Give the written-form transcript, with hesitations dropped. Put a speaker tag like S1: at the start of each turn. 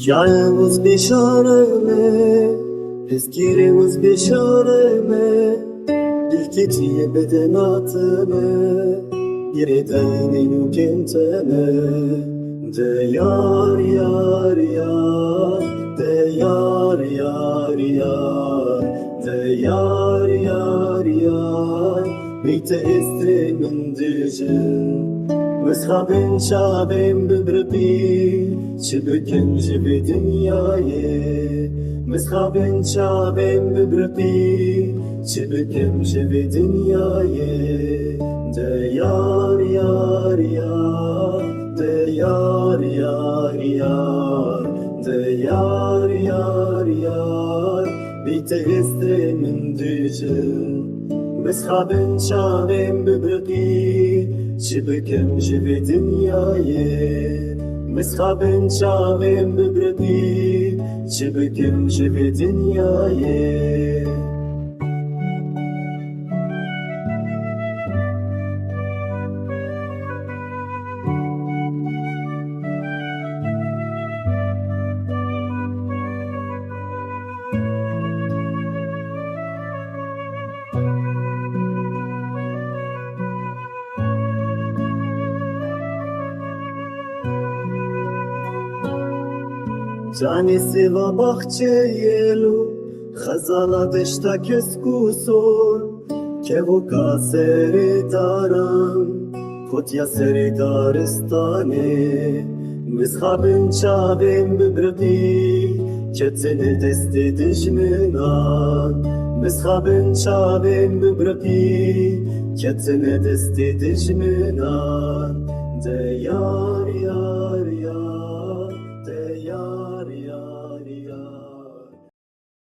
S1: Yalnız beşareme, tezkiremiz beşareme, dilketiye bedenateme, giredeynin kenteme, de yar yar yar, de yar yar yar, de yar yar yar, beyte estremin dijin. Meshabin şabim bibrbi, şibkin jibi dünyayı. Meshabin şabim bibrbi, şibkin jibi dünyayı. De yar yar yar, de yar yar yar, de yar yar yar, bite estremin dijin. Meshabin şabim bibrbi, şibkim jibi dünyayı. Meshabin şabim bibrbi, şibkim jibi dünyayı. Tanesi va bahçeyelu, khazala dışta keskusun, kevuka seri daran, kutya seri daristane, mishabin çabim bibrdi, ketini desti dijminan, mishabin çabim bibrdi, ketini desti dijminan, de yar yar yar.